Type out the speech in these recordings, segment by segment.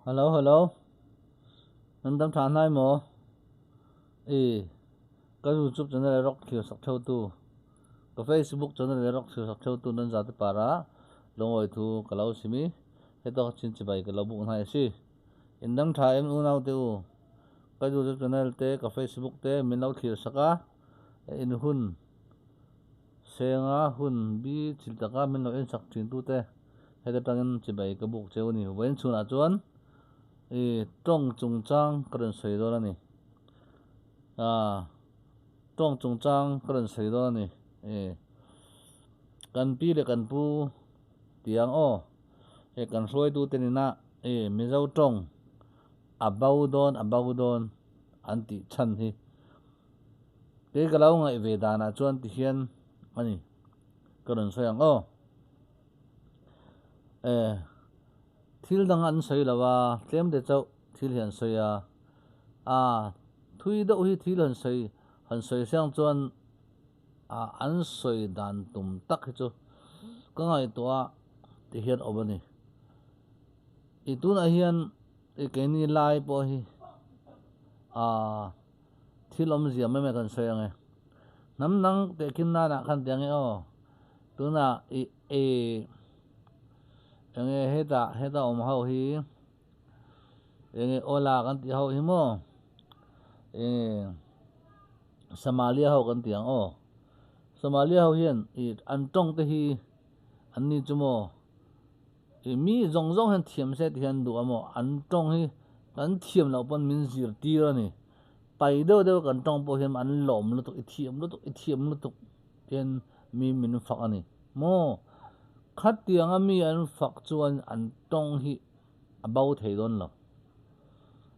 Hello, hello. Nằm tâm trạng này mò. Cái YouTube channel rock thiểu sắc theo tu. Cái Facebook channel rock thiểu sắc theo tu nên giả tự para. Long oi thu cái lâu xí hết đó chín chỉ bảy cái lâu bụng này xí. In đâm thà em u nào tiêu. Cái YouTube channel te, cái Facebook te, mình lâu thiểu sắc á. In hun. Senga hun bi chil taka mình lâu in sắc chín tu te. Hết đó tăng chỉ bảy cái bụng treo ni. Vẫn chun à chuan. Trong trung trang cái đơn sấy đó là ni. Trong trung trang cái đơn sấy đó ni. Kan pi le kan pu tiang o. Kan soi tu tenina. Mi zau trong. Abau don. Anti chan hi. Cái kalau ngai về đà na chuan ti hian. Ani. Cái đơn soi ang o. Thil dang an soi lawa. Tlem de chau. Thil hian soi a. Thui do hi thil han soi. Han soi sang chuan. An soi dan tum tak hi chu. Có ngày tòa thì hiện ở bên này, itu na hian cái ni lai po hi, thilom zia me kan soya nge, nam nang te kin na kan tiang o, tu na nge heta hau hi, nge ola kan ti hau hi mo, Somalia hau kan tiang o, Somalia hau hian an tong te hi, an ni chu mo. Mi zong han thiam se ti han du amo an tong hi kan thiam lo pon min zir ti ra ni pai do kan tong po hian an lom lu to thiam lu to ken mi min fak ani mo khat tiang a mi an fak chuan an tong hi about thei don lo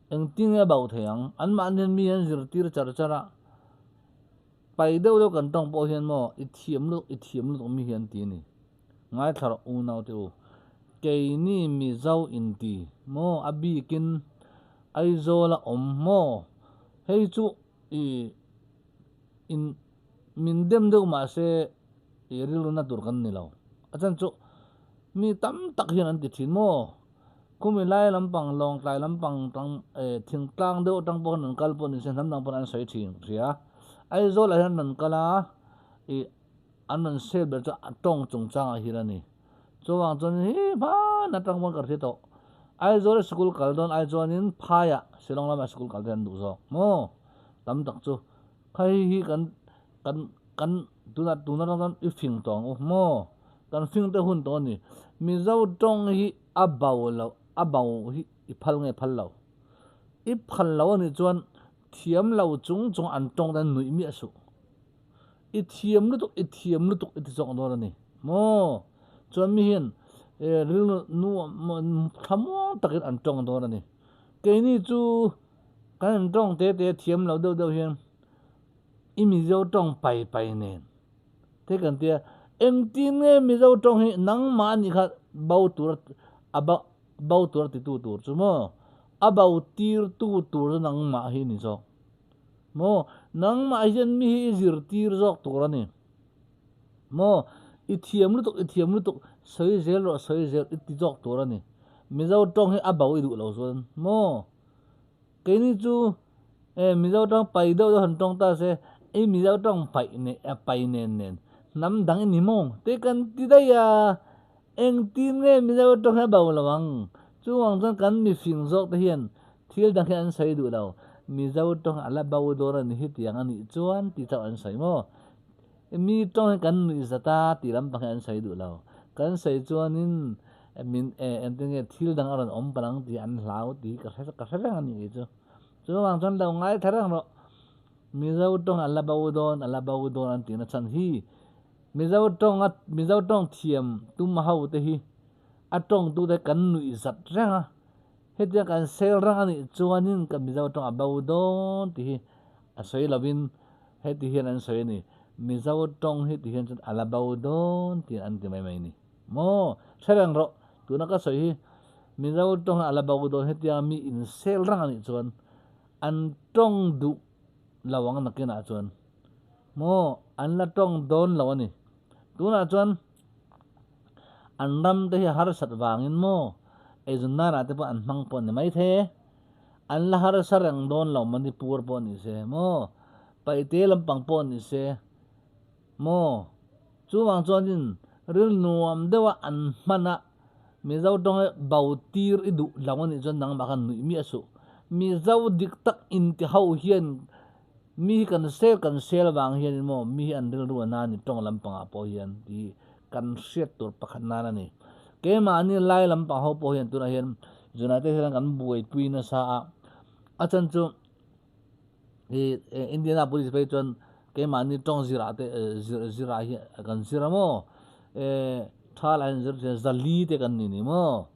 eng ting about theiang an man hian mi an zir tir chara pai do kan tong po hian mo thiam lu to mi hian ti ni ngai thar u nau te u cái ni mi zau in ti mo abi kin ai zo la om mo hei chu in min dem do ma se rilu na tur kan ni lo achan chu mi tam tak hian an ti thin mo kumi lai lampang long tlai lampang tang thing tlang do tang pon an kal pon sen nam dang pon an soi thin ria ai zo la hian nan kala an se ber cha tong chung chang a hirani chuwang chon hi ba na tang mon kar to ai zo school kal don ai zo in phaya silong lama school kal den du zo mo tam tak chu khai hi kan tuna don I fing tong mo kan fing te hun to ni mi zo tong hi abaw hi I phal nge phal lo I phal lo ni chuan thiam lo chung an tong dan nui mi asu I thiam lu tuk I zong do ni mo chuan mi hian ril nu thamong takin an tong do ni ke ni chu kan tong te thiam lo do hian I mi zo tong pai nen te kan tia eng tin nge mi zo tong hi nang ma ni kha bau tur ti tu tur chu mo abau tir tu tur nang ma hi ni zo mo nang ma hian mi hi zir tir zok tur ani mo I thiam lu tuk soi zel I ti jok tur ani mi zo tong hi abau I du lo zon mo ke ni chu mi zo tong pai do han tong ta se mi zo tong pai nen nam dang ni mo te kan ti da ya eng tin nge mi zo tong ha bau lawang chu wang chon kan mi fing zok te hian thil dang an sai du lo mi zo tong ala bau do ran hi tiang ani chuan ti chaw an sai mo mi tong kan ni zata ti lam pang an sai du lo kan sai chuan in min en tenge thil dang aron om palang ti an hlau ti ka sa ani chu wang chon lo ngai tharang ro mi zo tong ala bau don an ti na chan hi mi zo tong thiam tum hau te hi atong tu te kan nui zat ranga hetia kan sel rang ani chuanin ka mi zo tong abau don ti hi a soi lovin heti hian an soi ni mi zo tong hi ti hian chan ala bau don ti an ti mai ni mo tharang ro tu na ka soi hi mi zo tong ala bau don hetia mi in sel rang ani chuan an tong du lawang na kena chuan mo an la tong don law ani tu na chuan an ram te hi har sat wangin mo ezunna na te pa an mang pon ni mai the an la har sarang don lo manipur pon ni se mo pai te lampang pon ni se mo chuwang chuanin ril nuam dewa an mana mi zau dong bau tir idu lawani chon nang ma kan nui mi asu mi zau dik tak in ti hau hian mi kan sel wang hian mo mi an ril ru na ni tong lampang a po hian ti kan siat tur pakhat na ni ke ma ni lai lampang ho po hian tur hian junate hian kan buai pui na sa a chan chu Indianapolis pe chon ke ma ni tong zira te zira hi kan zira mo thal an zir zali te kan ni mo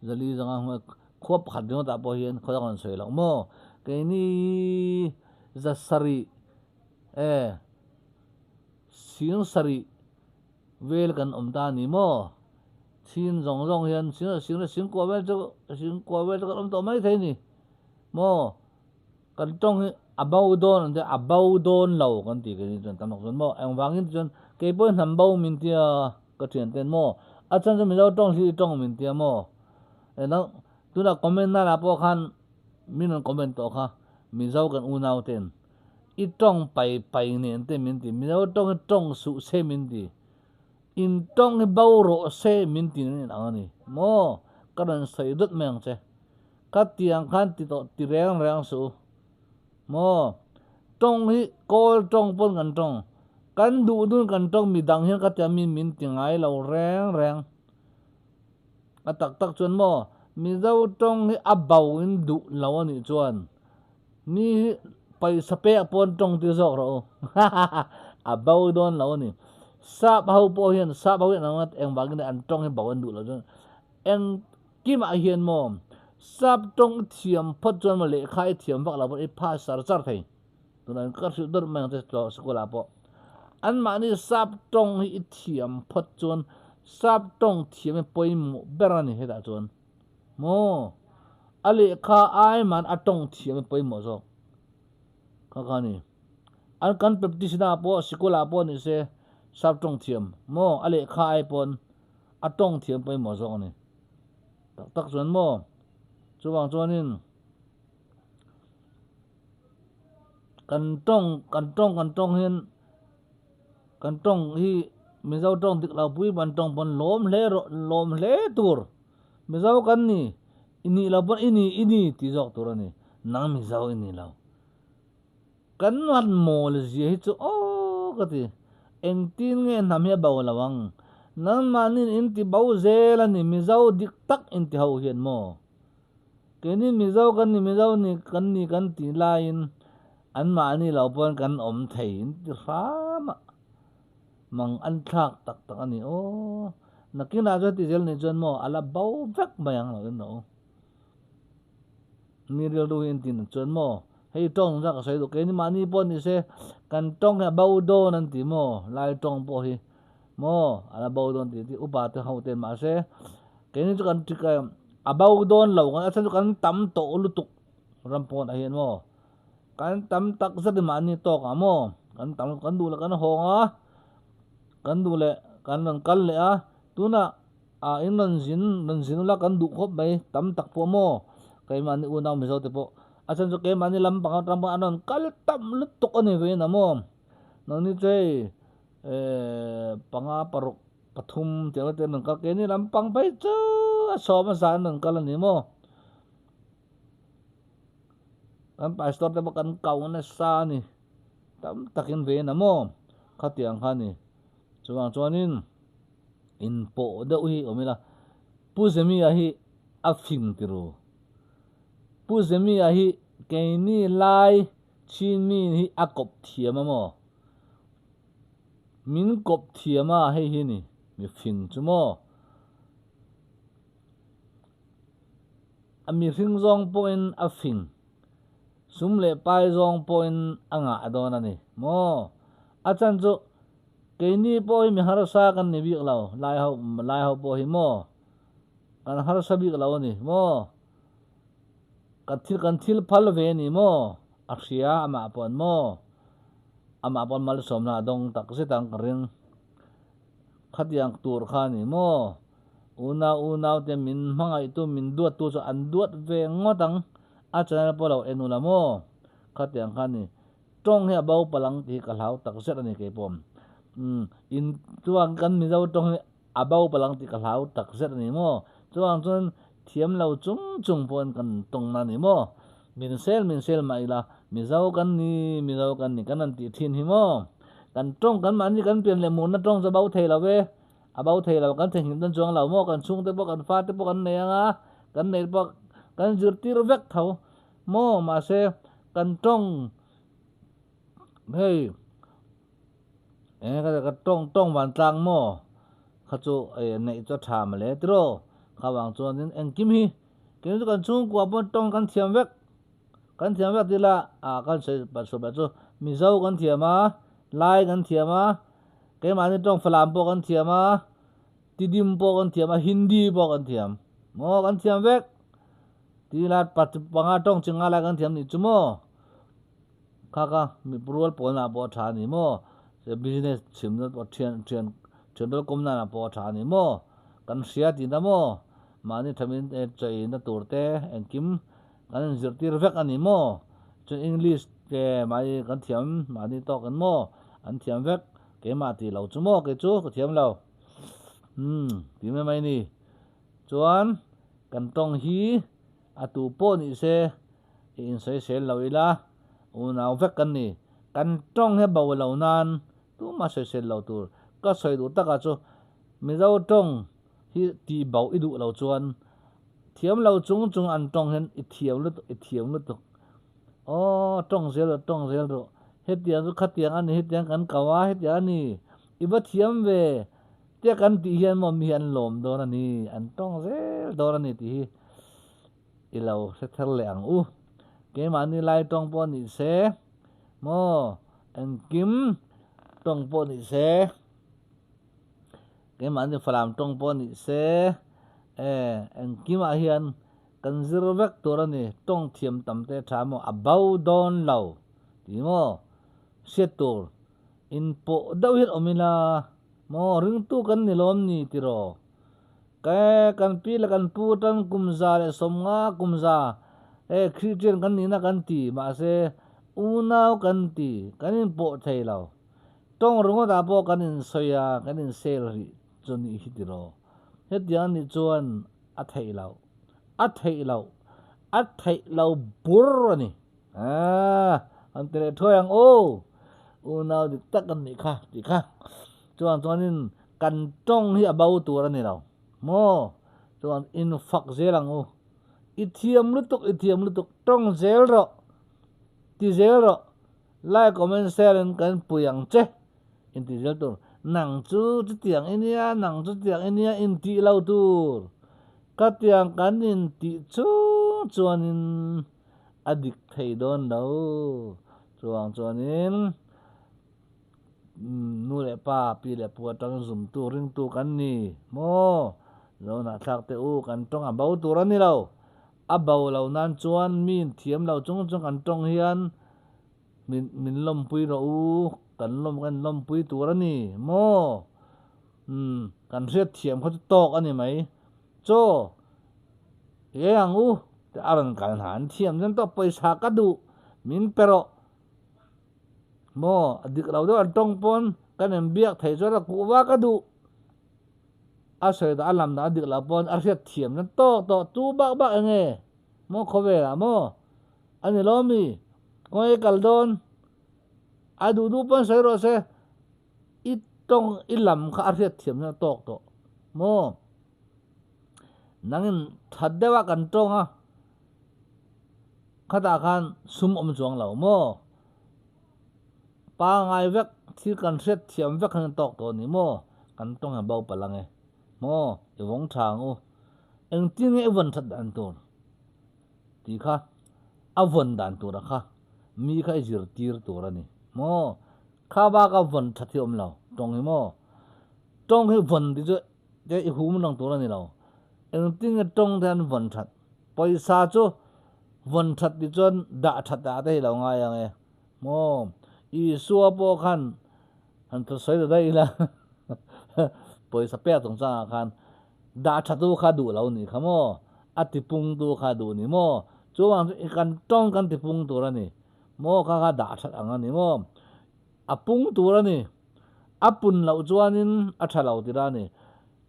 zali janga khop khat no ta po hian khoda kan soi lo mo ke ni za sari sin sari vel kan ta ni mo sin rong hian sin ko vel kan ta mai thei ni mo kan tong abau don lo kan ti ke ni chon tam nok mo ang wangin chon ke po nam bau min tia ka thian ten mo a chan mi lo tong hi tong min tia mo na tu na comment na la po khan min comment to kha mi zau kan u nau ten i tong pai ne te min ti mi lo tong su se min ti in tong bau ro se min ti ni na ni mo kan sai dut meng che ka tiang khan ti to ti reng su mo tong hi kol tong pon kan du dun kan tong mi dang hian ka tia min ti ngai lo reng a tak chuan mo mi zau tong hi a bau in du lo ani chuan mi pai sape pon tong ti zok ro a bau don lo ni sa bau po hian na eng bang an tong hi bau an du lo chuan eng kim a hian mo sap tong thiam phot chuan ma le khai thiam vak la i pha sar thei tunan ka su dor mang te to skola po an ma ni sap tong hi thiam phot chuan sap tong thiam poi mu berani he da chuan mo ali kha ai man atong thiam poi mo zo ka ni an kan practice na po skola po ni se sap tong thiam mo ali kha ai pon atong thiam poi mo zo ni tak chuan mo chuwang chuanin kan tong hian kan tong hi mi zau tong dik lau pui ban tong pon lom hle tur mi zau kan ni ini la pon ini ti zok tur ani nang mi zau ini lau kan wan mo le ji hi chu o ka ti eng tin nge nam he bau lawang nan manin in ti bau zel ani mi zau dik tak in ti hau hian mo keni mi zau ni kan ti lain an ma ni lau pon kan om thei in ti rama mang an thak tak ani o nakina jo ti zel ni jon mo ala bau vek mayang lo no mi ril du in tin jon mo hei tong ra ka sai do ke ni mani pon ni se kan tong ha bau do nan ti mo lai tong po hi mo ala bau don ti upa te hau ten ma se ke ni kan ti ka abau don lo kan kan tam to lutuk ram pon a hian mo kan tam tak za de mani to ka mo kan du la kan honga kan du le kan le a tuna a in nan zin la kan du khop bai tam tak po mo kai mani u naw mi zo te po asan jo ke mani lam pang anon kal tam lutuk ani ve na mo no ni che panga paruk pathum te nan ka ke ni lam pang bai chu so ma san nan kal ni mo kan pastor te kan kau na sa ni tam takin ve na mo khatiang khani chuanin in po da ui omila puzemi a hi a fin tiru puzemi a hi keini lai chin mi hi a kop thiam mo min kop thiama hei hi ni mi fin chu mo ami ring zong point a fin sum le pai zong point anga adona ni mo achan chu keini po mi har sa kan ni bi lo lai ho po hi mo kan har sa bi lo ni mo kan thil phal ve ni mo akhia ama pon mo ama pon mal som na dong tak se tang ring khatiang tur kha ni mo unau te min mangai tu min duat tu cho an duat ve ngotang a channel polo enula mo khatiang khani tong he bau palang ti kalhau tak set ani ke pom in chuang kan mi zo tong abau palang ti kalhau tak set ani mo chuang chun thiam lo chung pon kan tong na ni mo min sel mai la mi zo kan ni kan an ti thin hi mo kan tong kan man ni kan pian le mun na tong cho bau thei la ve abau thei la kan theng tan chuang lo mo kan chung te po kan fa te po kan ne nga kan ne po kan jur tir vek thau mo ma se kan tong hey cái tong van tlang mo kha chu nei cho tha ma le tro khawang chuan in eng kim hi kin chu kan chung kwa pon tong kan thiam vek tila kan sei ba chu mi zo kan thiama lai kan thiama ke ma ni tong phalam po kan thiama tidim po kan thiama hindi po kan thiam mo kan thiam vek tila pat panga tong chinga la kan thiam ni chu mo kha mi prual po na po tha ni mo se business chim na po thian dol kom na po tha ni mo kan sia ti na mo mani thamin chei na turte en kim kan zirtir vek ani mo chu english ke mai kan thiam mani to kan mo an thiam vek ke ma ti lo chu mo ke chu ko thiam lo ti me mai ni chuan kan tong hi atu po ni se in sei sel lo ila unau vek kan ni kan tong he baw lo nan tu ma sei sel lo tur ka soi du taka chu mi zo tong hi ti baw i du lo chuan thiam lo chung an tong hen i thiam lu tu tong zel ro hetiang chu khatiang ani hetiang kan kawa hetiang ani iba thiam ve te kan ti hian mo mi an lom do na ni an tong zel do na ni ti hi ilo se thar le ang ke mani lai tong po ni se mo en kim tong po ni se ke mani phalam tong po ni se en kim a hian kan zir vek tur ani tong thiam tam te tha mo abau don lo ti mo setur in po dau hit omila mo ring tu kan ni lom ni tiro ke kan pi la kan pu tan kumza le somnga kumza christian kan ni na kan ti ma se unau kan ti kan in po thei lo tong rungo da po kan in soya kan in sel ri choni hi tiro hetiang ni chuan a thei lo bur ani an tere thoyang unau di takan ni kha ti kha chuanin kan tong hi abau tur ani lo mo chuan in fak zelang ithiam lutuk tong zel ro ti zel ro lai comment selen kan puyang che in ti zel tur nang chu tiang inia in ti lo tur ka tiang kan in ti chu chuanin adik thei don lo chuanin nu le pa pi le pu tang zum tu ring tu kan ni mo lo na thak te kan tong abau tur ani lo abau lo nan chuan min thiam lo chung kan tong hian min lom pui ro kan lom pui tur ani mo kan riat thiam kho tok ani mai cho yang te aran kan han thiam jan to paisa ka du min pero mo adik lo do an tong pon kan em biak thei cho ra ku wa ka du a soi da alam da adik la pon a riat thiam jan to tu bak nge mo khove la mo ani lo mi ngoi kal don adu du pon soi ro se itong ilam kha a riat thiam jan to mo nangin thaddewa kan tong khata khan sum chuang lo mo pa ngai vek thil kan set thiam vek kan tok to ni mo kan tong bau palang mo wong thang eng tin e von that dan tur ti kha a von dan tur kha mi kha jir tir tur ani mo kha ba ka von that thiom lo tong hi mo tong hi von ti je i hum nang tur ani lo eng tin e tong dan von that paisa chu von that ti chon da that da dei lo nga yang mo i suwa po khan an to soi da dai la poisa pe tong cha khan đã chặt tu khá đủ lâu nè khám mô ati pung tu khá đủ nè mô chú bằng kan trong kan ti pung tu ra nè mô khá đã chặt ang nè mô a pung tu ra nè a pun lâu chuan in a chặt lâu ti ra nè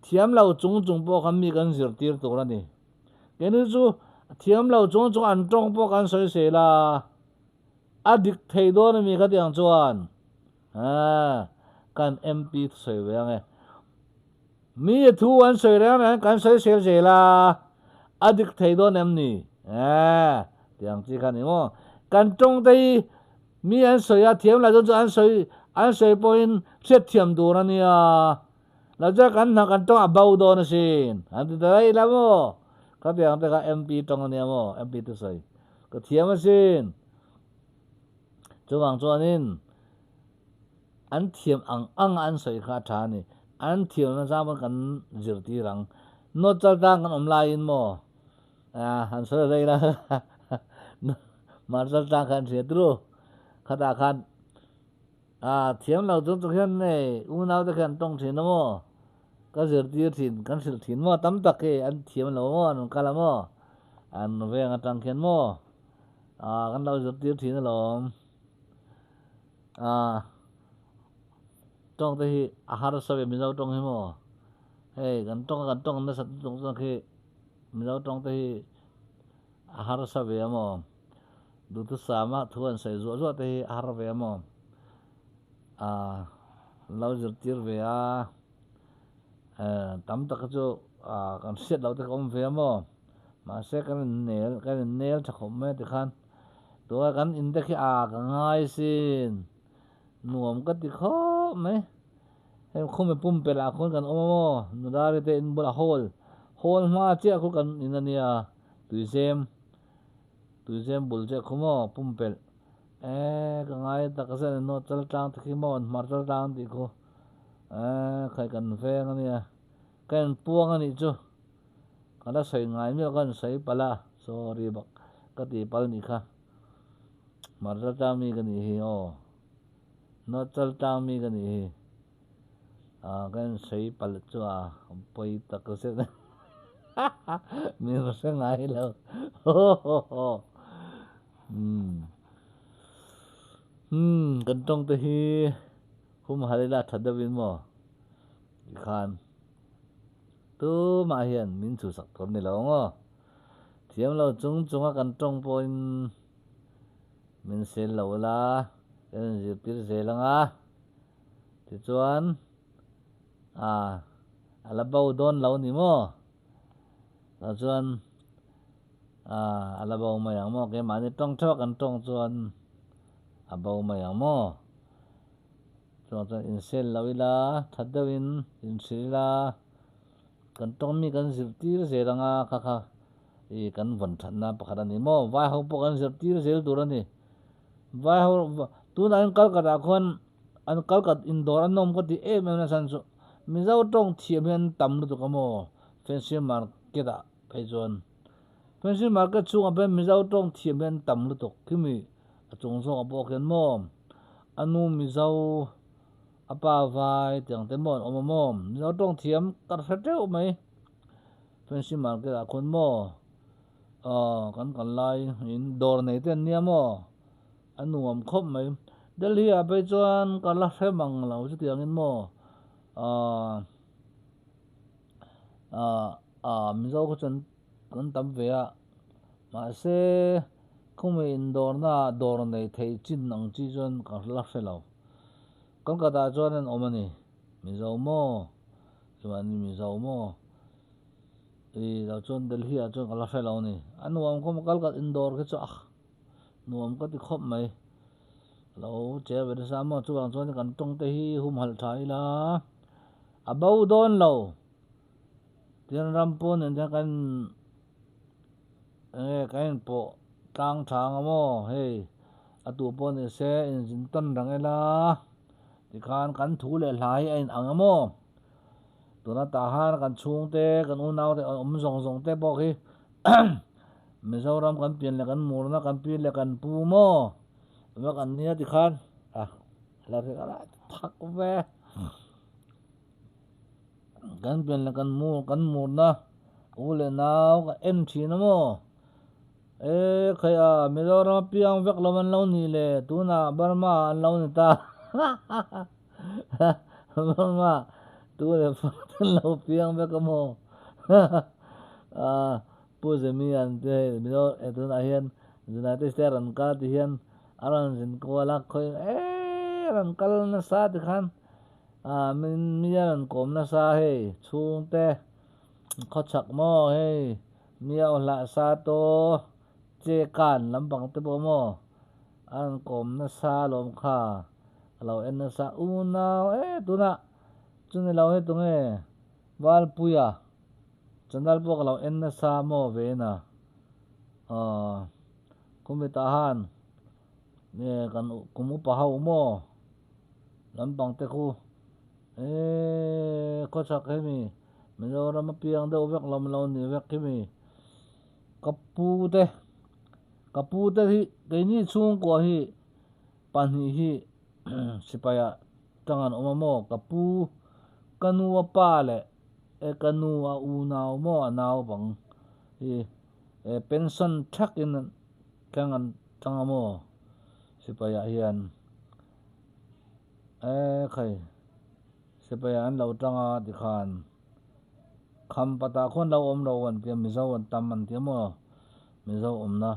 thiam lâu chung po kan mi kan zir tir tu ra nè cái này chú thiam lâu chung an trong po kan soi se la adik thei do na mi ka tiang chuan kan MP soi ve nge mi thu an soi re na kan soi sel se la adik thei do nem ni tiang chi kan ni mo kan trong dei mi an soi a thiam la chu an soi point set thiam du na ni la ja kan na kan tong abau do na sin an ti dai la mo ka tiang te ka MP tong ni mo MP tu soi ka thiam sin chú bằng cho nên anh thiêm ang anh soi khá thà nè anh thiêm nó ra mà cần giữ tí rằng nó cho ra cần lại in mò anh soi đây là mà cho ra cần sẽ true khá ta khăn thiêm lâu chúng tôi khen này nào tôi khen trong thiên nó mò cái giữ tí thiên cái giữ thiên mò tắm tắc cái anh thiêm lâu mò nó cả là mò anh về ngang trăng khen mò cái lâu giữ tí thiên nó trong thì ahar sabe mi trong hi mo kan trong na sa trong khi mi trong thì ahar sabe mo du tu sama thuan sai zo thì ahar ve mo lau zir tir ve tam tak chu kan set lau te kom ve mo ma se kan nel chakhom me ti khan to kan in te khi ka ngai sin nuam ka ti kho me em không phải pum pe la khon kan omo nu da re te in bola hol ma che ko kan in ania tuisem bul che khomo pum pe ka ngai ta ka se no chal tang ti mo mar chal tang ti ko khai kan ve ania kan puang ani chu kada sai ngai mi kan sai pala sorry bak ka ti pal ni kha mar chal tang mi kan hi no chal tang mi kan hi kan sei pal chu poi ta ko se mi ro se ngai lo kan tong te hi hum halila thadawin mo khan tu ma hian min chu sak thom ni lo ngo thiam lo chung kan tong point min sel lo la kan zir tir zelanga ti chuan alabau don lau ni mo la chuan alabau ma yang mo ke mani tong thok kan tong chuan abau ma yang mo chuan in sel lawila thadawin in sila kan tong mi kan zir tir zelanga kha kan van thanna pakhat ani mo vai ho po kan zir tir zel tur ani vai ho tu na an kal kata khon an kal kat indoor an nom ko ti na san chu mi zau tong thiam hian tam lu tu kamo fancy market a phaijon fancy market chu aben mi zau tong thiam hian tam lu tu kimi achung zo abo ken mo anu mi zau apa vai tiang te mon omom mi zau tong thiam kar sateu mai fancy market a khon mo kan lai in dor nei ten nia mo anu am khop mai delhi a pe chuan kala se mang lo chu tiang in mo mi zo ko chen kan tam ve ma se không in dor nei thei chin nang chi chuan ka la se lo kan ka da chuan an omani mi zo mo chuan mi zo mo la chuan delhi a chuan ka la se lo ni anu am khom kal ka indoor ke chu nuam ka ti khop mai lo che ve sa mo chuang chuan kan tong te hi hum hal thai la abau don lo tian rampon en kan kan po tang thang mo atu po ne se in jin ton rang ela ti khan kan thu le lai en ang mo tuna ta han kan chung te kan unau te zong te po khi mizoram kan pian le kan murna kan pi le kan pu mo wa kan nia ti khan la re ala thak ve kan pen la kan mu na ule naw ka en thi na mo khaya Mizoram piang vek lawan lo ni le tuna Burma an lo ni ta Burma tu le tan lo piang vek mo pu zemi an te Mizo etuna hian United States an ka ti hian aran jin ko la khoi ran kal na sa ti khan min mian kom na sa he chung te khó chak mo he miao la sa to che kan lampang te bo mo an kom na sa lom kha lo en na sa u na tuna chune lo he tung e wal puya chandal pok lo en na sa mo ve na kumitahan ne kan kumu pa hau mo lampang te khu khó chak he mi Mizoram piang de vek lam lo ni vek ki mi kapu te hi ke ni chung ko hi pan hi sipaya tangan omamo kapu kanu pa le kanu u naw mo naw bang hi pension thak in kangan tangamo sipaya hian khai sipaya an lo tanga ti khan kham pata khon lo om lo wan tiam Mizo an tam an tiam mo Mizo om na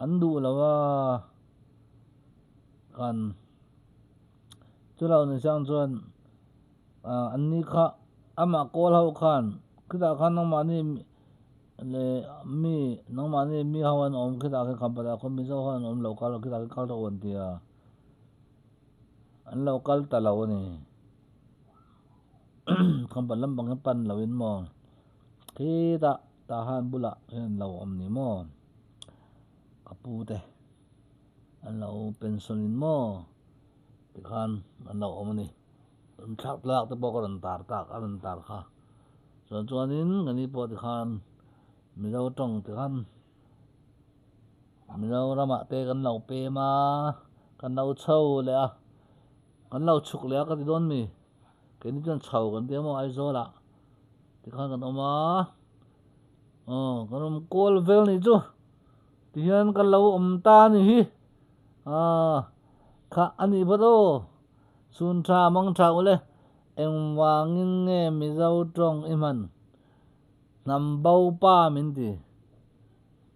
an du lawa kan chu lo ni sang chuan an ni kha ama kol ho khan khida khan nang mani le mi nang mani mi hawan om khida kha kham pata khon Mizo han om lo kal khida kal ro wan tia an lo kal ta lo ni kham pan lam bang pan lo in mo khida ta han bula hen lo om ni mo kapu te an lo pensionin mo ti khan an lo om ni an thak lak te bok ran tar tak an tar kha chuanin ngani po ti khan Mizo tong ti khan Mizoram te kan lo pe ma kan lo chau le kan lo chuk le ka ti don mi ke ni chuan chau kan te mo ai zo la ti khan kan oma kan kol vel ni chu ti hian kan lo om ta ni hi kha ani bodo sun tha mang tha ule eng wangin nge Mizo tong iman nam bau pa min ti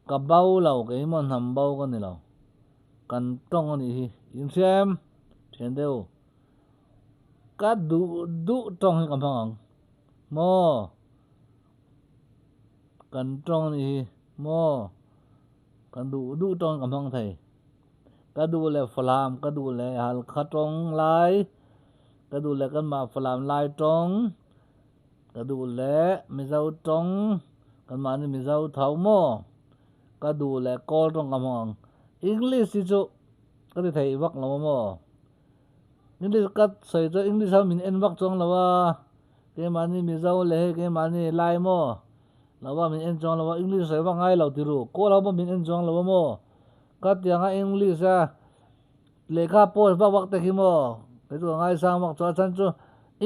ka bau lo ke mon nam bau kan ni lo kan tong ani hi in sem thian deu ka du tong hi kam phang mo kan tong ni hi mo kan du tong kam phang thai ka du le flam ka du le hal khatong lai ka du le kan ma flam lai tong ka du le Mizo tong kan ma ni Mizo thau mo ka du le kol tong kam phang English chu ka ti thai wak lo mo English kat sai cho English ha min en wak chong lawa ke mani Mizo le ke mani lai mo lawa min en chong lawa English sai wak ngai lo ti ru ko lawa min en chong lawa mo kat yang English lekha pos wak te ki mo ke tu ngai sang wak cho chan chu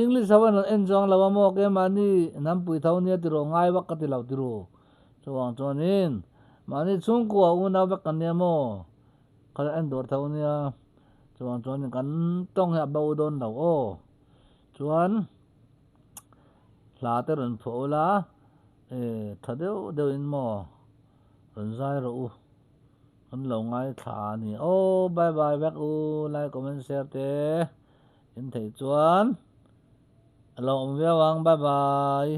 English hawan en chong lawa mo ke mani nam pui thau ni ti ro ngai wak ka ti lo ti ru chuang chonin mani chung ko u na wak kan ne mo ka en dor thau ni chuan kan tong ha bau don lo chuan la te ron pho la thadeu deu in mo ron zai ro kan lo ngai tha ni bye bye back like comment share te in thei chuan lo om wang bye bye